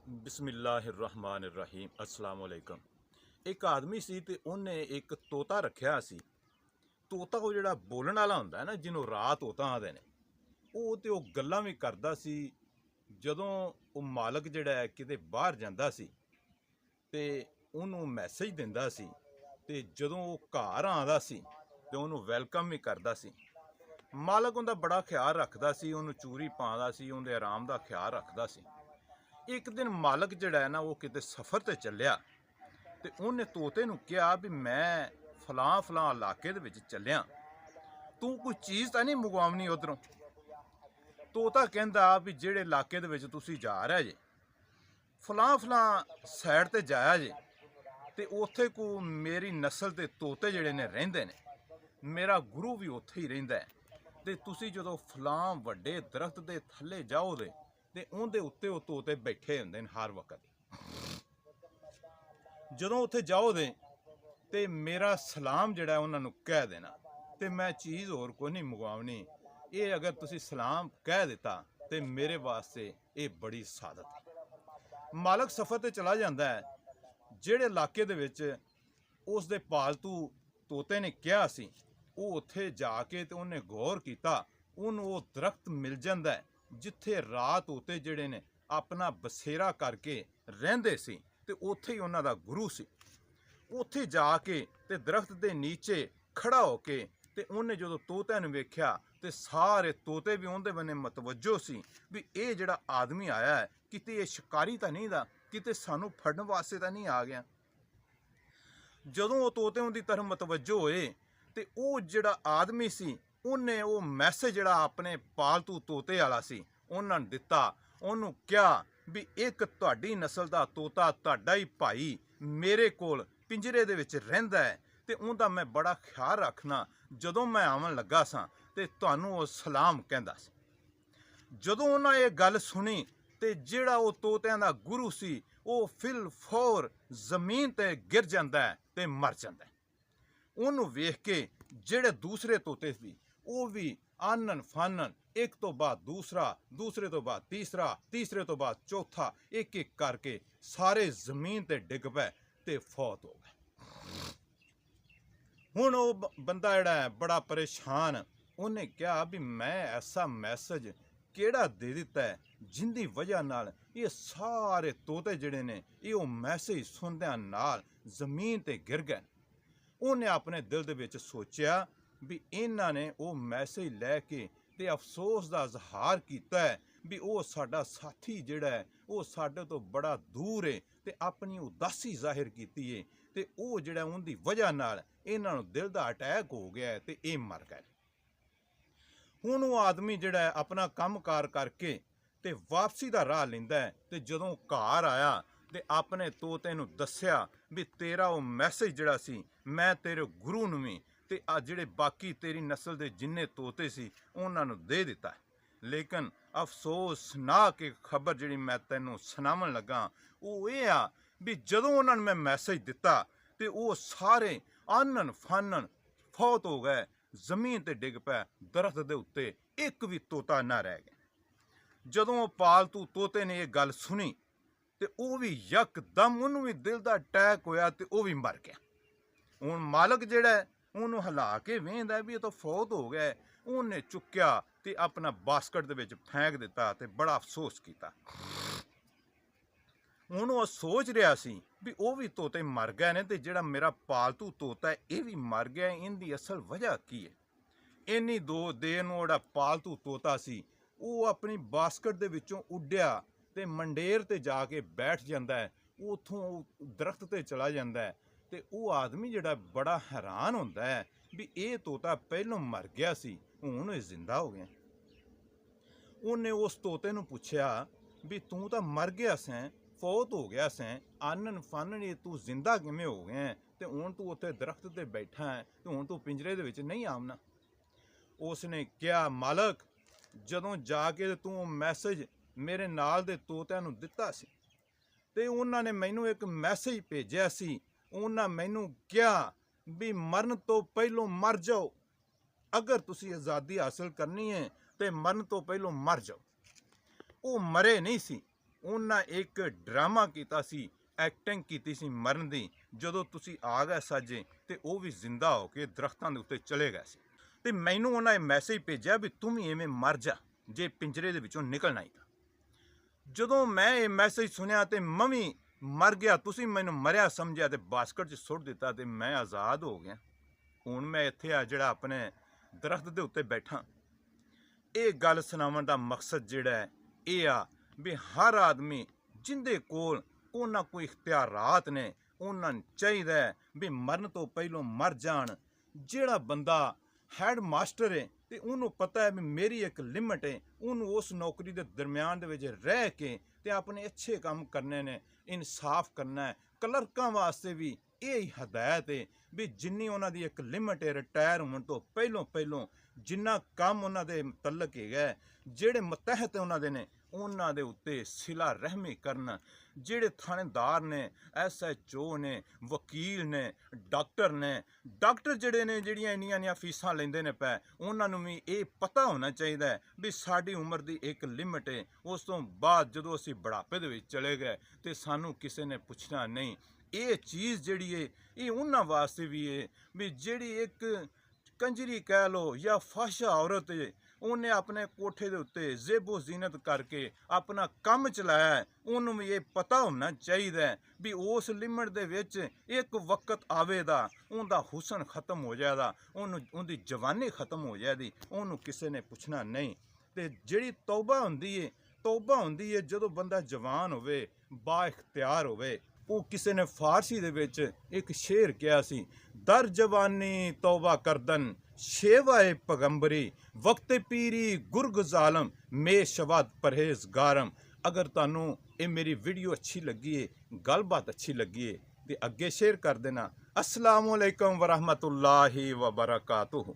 ਬਿਸਮਿल्लाहिर्रहमानिर्रहीम अस्सलाम वालेकुम। एक आदमी सी ते ਉਹਨੇ ਇੱਕ ਤੋਤਾ ਰੱਖਿਆ ਸੀ। ਤੋਤਾ ਉਹ ਜਿਹੜਾ ਬੋਲਣ ਵਾਲਾ ਹੁੰਦਾ ਨਾ, ਜਿਹਨੂੰ ਰਾਤ ਤੋਤਾ ਆਂਦੇ ਨੇ, ਉਹ ਗੱਲਾਂ ਵੀ ਕਰਦਾ ਸੀ। ਜਦੋਂ ਉਹ ਮਾਲਕ ਜਿਹੜਾ ਹੈ ਕਿਤੇ ਬਾਹਰ ਜਾਂਦਾ ਸੀ ਤੇ ਉਹਨੂੰ ਮੈਸੇਜ ਦਿੰਦਾ ਸੀ, ਤੇ ਜਦੋਂ ਉਹ ਘਰ ਆਉਂਦਾ ਸੀ ਤੇ ਉਹਨੂੰ ਵੈਲਕਮ ਵੀ ਕਰਦਾ ਸੀ। ਮਾਲਕ ਉਹਦਾ ਬੜਾ ਖਿਆਲ ਰੱਖਦਾ ਸੀ, ਉਹਨੂੰ ਚੂਰੀ ਪਾਉਂਦਾ ਸੀ, ਉਹਦੇ ਆਰਾਮ ਦਾ ਖਿਆਲ ਰੱਖਦਾ ਸੀ। ਇੱਕ ਦਿਨ ਮਾਲਕ ਜਿਹੜਾ ਹੈ ਨਾ, ਉਹ ਕਿਤੇ ਸਫ਼ਰ ਤੇ ਚੱਲਿਆ ਤੇ ਉਹਨੇ ਤੋਤੇ ਨੂੰ ਕਿਹਾ ਵੀ ਮੈਂ ਫਲਾਂ ਫਲਾਂ ਇਲਾਕੇ ਦੇ ਵਿੱਚ ਚੱਲਿਆ, ਤੂੰ ਕੋਈ ਚੀਜ਼ ਤਾਂ ਨਹੀਂ ਮੰਗਵਾਉਣੀ ਉਧਰੋਂ। ਤੋਤਾ ਕਹਿੰਦਾ ਵੀ ਜਿਹੜੇ ਇਲਾਕੇ ਦੇ ਵਿੱਚ ਤੁਸੀਂ ਜਾ ਰਹੇ ਜੇ, ਫਲਾਂ ਫਲਾਂ ਸਾਈਡ ਤੇ ਜਾਇਆ ਜੇ, ਤੇ ਉੱਥੇ ਕੋ ਮੇਰੀ ਨਸਲ ਦੇ ਤੋਤੇ ਜਿਹੜੇ ਨੇ ਰਹਿੰਦੇ ਨੇ, ਮੇਰਾ ਗੁਰੂ ਵੀ ਉੱਥੇ ਹੀ ਰਹਿੰਦਾ ਹੈ। ਤੇ ਤੁਸੀਂ ਜਦੋਂ ਫਲਾਂ ਵੱਡੇ ਦਰਖਤ ਦੇ ਥੱਲੇ ਜਾਓਗੇ ਤੇ ਉਹਦੇ ਉੱਤੇ ਉਹ ਤੋਤੇ ਬੈਠੇ ਹੁੰਦੇ ਨੇ ਹਰ ਵਕਤ। ਜਦੋਂ ਉੱਥੇ ਜਾਓਗੇ ਤੇ ਮੇਰਾ ਸਲਾਮ ਜਿਹੜਾ ਉਹਨਾਂ ਨੂੰ ਕਹਿ ਦੇਣਾ, ਤੇ ਮੈਂ ਚੀਜ਼ ਹੋਰ ਕੋਈ ਨਹੀਂ ਮੰਗਵਾਉਣੀ। ਇਹ ਅਗਰ ਤੁਸੀਂ ਸਲਾਮ ਕਹਿ ਦਿੱਤਾ ਤੇ ਮੇਰੇ ਵਾਸਤੇ ਇਹ ਬੜੀ ਸਾਦਤ ਹੈ। ਮਾਲਕ ਸਫ਼ਰ ਤੇ ਚਲਾ ਜਾਂਦਾ ਹੈ। ਜਿਹੜੇ ਇਲਾਕੇ ਦੇ ਵਿੱਚ ਉਸ ਦੇ ਪਾਲਤੂ ਤੋਤੇ ਨੇ ਕਿਹਾ ਸੀ, ਉਹ ਉੱਥੇ ਜਾ ਕੇ ਤੇ ਉਹਨੇ ਗੌਰ ਕੀਤਾ, ਉਹਨੂੰ ਉਹ ਦਰਖਤ ਮਿਲ ਜਾਂਦਾ ਹੈ ਜਿੱਥੇ ਰਾਤ ਤੋਤੇ ਜਿਹੜੇ ਨੇ ਆਪਣਾ ਬਸੇਰਾ ਕਰਕੇ ਰਹਿੰਦੇ ਸੀ, ਤੇ ਉੱਥੇ ਹੀ ਉਹਨਾਂ ਦਾ ਗੁਰੂ ਸੀ। ਉੱਥੇ ਜਾ ਕੇ ਤੇ ਦਰਖਤ ਦੇ ਨੀਚੇ ਖੜਾ ਹੋ ਕੇ ਤੇ ਉਹਨੇ ਜਦੋਂ ਤੋਤਿਆਂ ਨੂੰ ਵੇਖਿਆ ਤੇ ਸਾਰੇ ਤੋਤੇ ਵੀ ਉਹਦੇ ਬੰਨੇ ਮਤਵੱਜੋ ਸੀ ਵੀ ਇਹ ਜਿਹੜਾ ਆਦਮੀ ਆਇਆ ਹੈ, ਕਿਤੇ ਇਹ ਸ਼ਿਕਾਰੀ ਤਾਂ ਨਹੀਂ ਦਾ, ਕਿਤੇ ਸਾਨੂੰ ਫੜਨ ਵਾਸਤੇ ਤਾਂ ਨਹੀਂ ਆ ਗਿਆ। ਜਦੋਂ ਉਹ ਤੋਤੇ ਉਹਦੀ ਤਰਫ ਮਤਵੱਜੋ ਹੋਏ ਤੇ ਉਹ ਜਿਹੜਾ ਆਦਮੀ ਸੀ, ਉਹਨੇ ਉਹ ਮੈਸੇਜ ਜਿਹੜਾ ਆਪਣੇ ਪਾਲਤੂ ਤੋਤੇ ਵਾਲਾ ਸੀ ਉਹਨਾਂ ਨੂੰ ਦਿੱਤਾ। ਉਹਨੂੰ ਕਿਹਾ ਵੀ ਇੱਕ ਤੁਹਾਡੀ ਨਸਲ ਦਾ ਤੋਤਾ, ਤੁਹਾਡਾ ਹੀ ਭਾਈ, ਮੇਰੇ ਕੋਲ ਪਿੰਜਰੇ ਦੇ ਵਿੱਚ ਰਹਿੰਦਾ ਹੈ ਤੇ ਉਹਦਾ ਮੈਂ ਬੜਾ ਖਿਆਲ ਰੱਖਣਾ। ਜਦੋਂ ਮੈਂ ਆਉਣ ਲੱਗਾ ਸਾਂ ਤੇ ਤੁਹਾਨੂੰ ਉਹ ਸਲਾਮ ਕਹਿੰਦਾ ਸੀ। ਜਦੋਂ ਉਹਨਾਂ ਇਹ ਗੱਲ ਸੁਣੀ ਤੇ ਜਿਹੜਾ ਉਹ ਤੋਤਿਆਂ ਦਾ ਗੁਰੂ ਸੀ, ਉਹ ਫਿਲ ਫੌਰ ਜ਼ਮੀਨ ਤੇ ਗਿਰ ਜਾਂਦਾ ਹੈ ਤੇ ਮਰ ਜਾਂਦਾ ਹੈ। ਉਹਨੂੰ ਵੇਖ ਕੇ ਜਿਹੜੇ ਦੂਸਰੇ ਤੋਤੇ ਸੀ, ਉਹ ਵੀ ਆਨਨ ਫਾਨਨ, ਇੱਕ ਤੋਂ ਬਾਅਦ ਦੂਸਰਾ, ਦੂਸਰੇ ਤੋਂ ਬਾਅਦ ਤੀਸਰਾ, ਤੀਸਰੇ ਤੋਂ ਬਾਅਦ ਚੌਥਾ, ਇੱਕ ਇੱਕ ਕਰਕੇ ਸਾਰੇ ਜ਼ਮੀਨ ਤੇ ਡਿੱਗ ਪਏ ਤੇ ਫੌਤ ਹੋ ਗਏ। ਹੁਣ ਉਹ ਬੰਦਾ ਜਿਹੜਾ ਹੈ ਬੜਾ ਪਰੇਸ਼ਾਨ, ਉਹਨੇ ਕਿਹਾ ਵੀ ਮੈਂ ਐਸਾ ਮੈਸੇਜ ਕਿਹੜਾ ਦੇ ਦਿੱਤਾ ਹੈ ਜਿੰਦੀ ਵਜ੍ਹਾ ਨਾਲ ਇਹ ਸਾਰੇ ਤੋਤੇ ਜਿਹੜੇ ਨੇ ਇਹ ਉਹ ਮੈਸੇਜ ਸੁਣਦਿਆਂ ਨਾਲ ਜ਼ਮੀਨ ਤੇ ਗਿਰ ਗਏ। ਉਹਨੇ ਆਪਣੇ ਦਿਲ ਦੇ ਵਿੱਚ ਸੋਚਿਆ ਵੀ ਇਹਨਾਂ ਨੇ ਉਹ ਮੈਸੇਜ ਲੈ ਕੇ ਤੇ ਅਫਸੋਸ ਦਾ ਇਜ਼ਹਾਰ ਕੀਤਾ ਹੈ ਵੀ ਉਹ ਸਾਡਾ ਸਾਥੀ ਜਿਹੜਾ ਹੈ ਉਹ ਸਾਡੇ ਤੋਂ ਬੜਾ ਦੂਰ ਹੈ, ਤੇ ਆਪਣੀ ਉਦਾਸੀ ਜ਼ਾਹਿਰ ਕੀਤੀ ਹੈ, ਤੇ ਉਹ ਜਿਹੜਾ ਉਹਦੀ ਵਜ੍ਹਾ ਨਾਲ ਇਹਨਾਂ ਨੂੰ ਦਿਲ ਦਾ ਅਟੈਕ ਹੋ ਗਿਆ ਹੈ ਤੇ ਇਹ ਮਰ ਗਏ। ਹੁਣ ਉਹ ਆਦਮੀ ਜਿਹੜਾ ਹੈ ਆਪਣਾ ਕੰਮਕਾਰ ਕਰਕੇ ਤੇ ਵਾਪਸੀ ਦਾ ਰਾਹ ਲੈਂਦਾ ਹੈ, ਤੇ ਜਦੋਂ ਘਰ ਆਇਆ ਤੇ ਆਪਣੇ ਤੋਤੇ ਨੂੰ ਦੱਸਿਆ ਵੀ ਤੇਰਾ ਉਹ ਮੈਸੇਜ ਜਿਹੜਾ ਸੀ ਮੈਂ ਤੇਰੇ ਗੁਰੂ ਨੂੰ ਵੀ ਤੇ ਆ ਜਿਹੜੇ ਬਾਕੀ ਤੇਰੀ ਨਸਲ ਦੇ ਜਿੰਨੇ ਤੋਤੇ ਸੀ ਉਹਨਾਂ ਨੂੰ ਦੇ ਦਿੱਤਾ। ਲੇਕਿਨ ਅਫਸੋਸਨਾਕ ਇੱਕ ਖਬਰ ਜਿਹੜੀ ਮੈਂ ਤੈਨੂੰ ਸੁਣਾਉਣ ਲੱਗਾ ਉਹ ਇਹ ਆ ਵੀ ਜਦੋਂ ਉਹਨਾਂ ਨੂੰ ਮੈਂ ਮੈਸੇਜ ਦਿੱਤਾ ਤੇ ਉਹ ਸਾਰੇ ਆਨਨ ਫਾਨਨ ਫੌਤ ਹੋ ਗਏ, ਜ਼ਮੀਨ ਤੇ ਡਿੱਗ ਪਏ, ਦਰਖਤ ਦੇ ਉੱਤੇ ਇੱਕ ਵੀ ਤੋਤਾ ਨਾ ਰਹਿ ਗਿਆ। ਜਦੋਂ ਉਹ ਪਾਲਤੂ ਤੋਤੇ ਨੇ ਇਹ ਗੱਲ ਸੁਣੀ ਤੇ ਉਹ ਵੀ ਯਕਦਮ ਉਹਨੂੰ ਵੀ ਦਿਲ ਦਾ ਅਟੈਕ ਹੋਇਆ ਤੇ ਉਹ ਵੀ ਮਰ ਗਿਆ। ਹੁਣ ਮਾਲਕ ਜਿਹੜਾ ਉਹਨੂੰ ਹਿਲਾ ਕੇ ਵੇਖਦਾ ਵੀ ਇਹ ਤਾਂ ਫੌਤ ਹੋ ਗਿਆ। ਉਹਨੇ ਚੁੱਕਿਆ ਤੇ ਆਪਣਾ ਬਾਸਕਟ ਦੇ ਵਿੱਚ ਫੈਂਕ ਦਿੱਤਾ ਤੇ ਬੜਾ ਅਫਸੋਸ ਕੀਤਾ। ਹੁਣ ਉਹ ਸੋਚ ਰਿਹਾ ਸੀ ਵੀ ਉਹ ਵੀ ਤੋਤੇ ਮਰ ਗਏ ਨੇ ਤੇ ਜਿਹੜਾ ਮੇਰਾ ਪਾਲਤੂ ਤੋਤਾ ਹੈ ਇਹ ਵੀ ਮਰ ਗਿਆ, ਇਹਦੀ ਅਸਲ ਵਜ੍ਹਾ ਕੀ ਹੈ। ਇੰਨੀ ਦੋ ਦੇਰ ਨੂੰ ਜਿਹੜਾ ਪਾਲਤੂ ਤੋਤਾ ਸੀ ਉਹ ਆਪਣੀ ਬਾਸਕਟ ਦੇ ਵਿੱਚੋਂ ਉੱਡਿਆ ਤੇ ਮੰਡੇਰ ਤੇ ਜਾ ਕੇ ਬੈਠ ਜਾਂਦਾ ਹੈ, ਉੱਥੋਂ ਦਰਖਤ ਤੇ ਚਲਾ ਜਾਂਦਾ ਹੈ। ਤੇ ਉਹ ਆਦਮੀ ਜਿਹੜਾ ਬੜਾ ਹੈਰਾਨ ਹੁੰਦਾ ਹੈ ਵੀ ਇਹ ਤੋਤਾ ਪਹਿਲੋਂ ਮਰ ਗਿਆ ਸੀ, ਹੁਣ ਇਹ ਜ਼ਿੰਦਾ ਹੋ ਗਿਆ। ਉਹਨੇ ਉਸ ਤੋਤੇ ਨੂੰ ਪੁੱਛਿਆ ਵੀ ਤੂੰ ਤਾਂ ਮਰ ਗਿਆ ਸੈਂ, ਫੌਤ ਹੋ ਗਿਆ ਸੈਂ, ਆਨਨ ਫਾਨਨ ਤੂੰ ਜ਼ਿੰਦਾ ਕਿਵੇਂ ਹੋ ਗਿਆ ਤੇ ਹੁਣ ਤੂੰ ਉੱਥੇ ਦਰਖਤ ਤੇ ਬੈਠਾ ਹੈ ਤੇ ਹੁਣ ਤੂੰ ਪਿੰਜਰੇ ਦੇ ਵਿੱਚ ਨਹੀਂ ਆਉਣਾ। ਉਸਨੇ ਕਿਹਾ ਮਾਲਕ, ਜਦੋਂ ਜਾ ਕੇ ਤੂੰ ਮੈਸੇਜ ਮੇਰੇ ਨਾਲ ਦੇ ਤੋਤਿਆਂ ਨੂੰ ਦਿੱਤਾ ਸੀ ਤੇ ਉਹਨਾਂ ਨੇ ਮੈਨੂੰ ਇੱਕ ਮੈਸੇਜ ਭੇਜਿਆ ਸੀ, ਉਹਨਾਂ ਮੈਨੂੰ ਕਿਹਾ ਵੀ ਮਰਨ ਤੋਂ ਪਹਿਲੋਂ ਮਰ ਜਾਓ, ਅਗਰ ਤੁਸੀਂ ਆਜ਼ਾਦੀ ਹਾਸਲ ਕਰਨੀ ਹੈ ਤੇ ਮਰਨ ਤੋਂ ਪਹਿਲੋਂ ਮਰ ਜਾਓ। ਉਹ ਮਰੇ ਨਹੀਂ ਸੀ, ਉਹਨਾਂ ਇੱਕ ਡਰਾਮਾ ਕੀਤਾ ਸੀ, ਐਕਟਿੰਗ ਕੀਤੀ ਸੀ ਮਰਨ ਦੀ। ਜਦੋਂ ਤੁਸੀਂ ਆ ਗਏ ਸਾਜੇ ਤੇ ਉਹ ਵੀ ਜ਼ਿੰਦਾ ਹੋ ਕੇ ਦਰਖਤਾਂ ਦੇ ਉੱਤੇ ਚਲੇ ਗਏ ਸੀ। ਤੇ ਮੈਨੂੰ ਉਹਨਾਂ ਇਹ ਮੈਸੇਜ ਭੇਜਿਆ ਵੀ ਤੂੰ ਵੀ ਐਵੇਂ ਮਰ ਜਾ ਜੇ ਪਿੰਜਰੇ ਦੇ ਵਿੱਚੋਂ ਨਿਕਲਣਾ ਹੀ ਤਾਂ। ਜਦੋਂ ਮੈਂ ਇਹ ਮੈਸੇਜ ਸੁਣਿਆ ਤੇ ਮੈਂ ਵੀ ਮਰ ਗਿਆ। ਤੁਸੀਂ ਮੈਨੂੰ ਮਰਿਆ ਸਮਝਿਆ ਤੇ ਬਾਸਕਟ 'ਚ ਸੁੱਟ ਦਿੱਤਾ ਤੇ ਮੈਂ ਆਜ਼ਾਦ ਹੋ ਗਿਆ। ਹੁਣ ਮੈਂ ਇੱਥੇ ਆ ਜਿਹੜਾ ਆਪਣੇ ਦਰਖਤ ਦੇ ਉੱਤੇ ਬੈਠਾ। ਇਹ ਗੱਲ ਸੁਣਾਉਣ ਦਾ ਮਕਸਦ ਜਿਹੜਾ ਹੈ ਇਹ ਆ ਵੀ ਹਰ ਆਦਮੀ ਜਿੰਦੇ ਕੋਲ ਕੋਈ ਨਾ ਕੋਈ ਇਖਤਿਆਰਾਤ ਨੇ, ਉਹਨਾਂ ਨੂੰ ਚਾਹੀਦਾ ਹੈ ਵੀ ਮਰਨ ਤੋਂ ਪਹਿਲੋਂ ਮਰ ਜਾਣ। ਜਿਹੜਾ ਬੰਦਾ ਹੈਡ ਮਾਸਟਰ ਹੈ ਤੇ ਉਹਨੂੰ ਪਤਾ ਹੈ ਵੀ ਮੇਰੀ ਇੱਕ ਲਿਮਟ ਹੈ, ਉਹਨੂੰ ਉਸ ਨੌਕਰੀ ਦੇ ਦਰਮਿਆਨ ਦੇ ਵਿੱਚ ਰਹਿ ਕੇ ਤੇ ਆਪਣੇ ਅੱਛੇ ਕੰਮ ਕਰਨੇ ਨੇ, ਇਨਸਾਫ ਕਰਨਾ ਹੈ। ਕਲਰਕਾਂ ਵਾਸਤੇ ਵੀ ਇਹ ਹੀ ਹਦਾਇਤ ਹੈ ਵੀ ਜਿੰਨੀ ਉਹਨਾਂ ਦੀ ਇੱਕ ਲਿਮਟ ਹੈ, ਰਿਟਾਇਰ ਹੋਣ ਤੋਂ ਪਹਿਲੋਂ ਜਿੰਨਾ ਕੰਮ ਉਹਨਾਂ ਦੇ ਮੁਤਲਕ ਹੈਗਾ, ਜਿਹੜੇ ਮਤਹਿਤ ਉਹਨਾਂ ਦੇ ਨੇ, ਉਹਨਾਂ ਦੇ ਉੱਤੇ ਸਿਲਾ ਰਹਿਮੀ ਕਰਨਾ। ਜਿਹੜੇ ਥਾਣੇਦਾਰ ਨੇ, SHO ਨੇ, ਵਕੀਲ ਨੇ, ਡਾਕਟਰ ਜਿਹੜੇ ਨੇ, ਜਿਹੜੀਆਂ ਇੰਨੀਆਂ ਫੀਸਾਂ ਲੈਂਦੇ ਨੇ ਪੈ, ਉਹਨਾਂ ਨੂੰ ਵੀ ਇਹ ਪਤਾ ਹੋਣਾ ਚਾਹੀਦਾ ਹੈ ਵੀ ਸਾਡੀ ਉਮਰ ਦੀ ਇੱਕ ਲਿਮਟ ਹੈ। ਉਸ ਤੋਂ ਬਾਅਦ ਜਦੋਂ ਅਸੀਂ ਬੁਢਾਪੇ ਦੇ ਵਿੱਚ ਚਲੇ ਗਏ ਤੇ ਸਾਨੂੰ ਕਿਸੇ ਨੇ ਪੁੱਛਣਾ ਨਹੀਂ। ਇਹ ਚੀਜ਼ ਜਿਹੜੀ ਹੈ ਇਹ ਉਹਨਾਂ ਵਾਸਤੇ ਵੀ ਹੈ ਵੀ ਜਿਹੜੀ ਇੱਕ ਕੰਜਰੀ ਕਹਿ ਲਓ ਜਾਂ ਫਾਸ਼ਾ ਔਰਤ ਹੈ, ਉਹਨੇ ਆਪਣੇ ਕੋਠੇ ਦੇ ਉੱਤੇ ਜ਼ੇਬੋ ਜ਼ੀਨਤ ਕਰਕੇ ਆਪਣਾ ਕੰਮ ਚਲਾਇਆ, ਉਹਨੂੰ ਵੀ ਇਹ ਪਤਾ ਹੋਣਾ ਚਾਹੀਦਾ ਹੈ ਵੀ ਉਸ ਲਿਮਟ ਦੇ ਵਿੱਚ ਇੱਕ ਵਕਤ ਆਵੇਗਾ, ਉਹਦਾ ਹੁਸਨ ਖਤਮ ਹੋ ਜਾਏਗਾ, ਉਹਦੀ ਜਵਾਨੀ ਖਤਮ ਹੋ ਜਾਏਗੀ, ਉਹਨੂੰ ਕਿਸੇ ਨੇ ਪੁੱਛਣਾ ਨਹੀਂ। ਤੇ ਜਿਹੜੀ ਤੌਬਾ ਹੁੰਦੀ ਹੈ ਜਦੋਂ ਬੰਦਾ ਜਵਾਨ ਹੋਵੇ, ਬਾ ਇਖਤਿਆਰ ਹੋਵੇ। ਉਹ ਕਿਸੇ ਨੇ ਫਾਰਸੀ ਦੇ ਵਿੱਚ ਇੱਕ ਸ਼ੇਰ ਕਿਹਾ ਸੀ, ਦਰ ਜਵਾਨੀ ਤੌਬਾ ਕਰਦਨ ਸ਼ੇਵਾਏ ਪਗੰਬਰੀ ਵਕਤ ਪੀਰੀ ਗੁਰਗ ਜ਼ਾਲਮ ਮੇ ਸ਼ਵਾਦ ਪਰਹੇਜ਼ਗਾਰਮ। ਅਗਰ ਤੁਹਾਨੂੰ ਇਹ ਮੇਰੀ ਵੀਡੀਓ ਅੱਛੀ ਲੱਗੀ ਹੈ, ਗੱਲਬਾਤ ਅੱਛੀ ਲੱਗੀ ਹੈ ਤੇ ਅੱਗੇ ਸ਼ੇਅਰ ਕਰ ਦੇਣਾ। ਅਸਲਾਮੁ ਅਲੈਕੁਮ ਵਰਹਿਮਤੁல்லாਹਿ ਵਬਰਕਾਤੁਹੂ।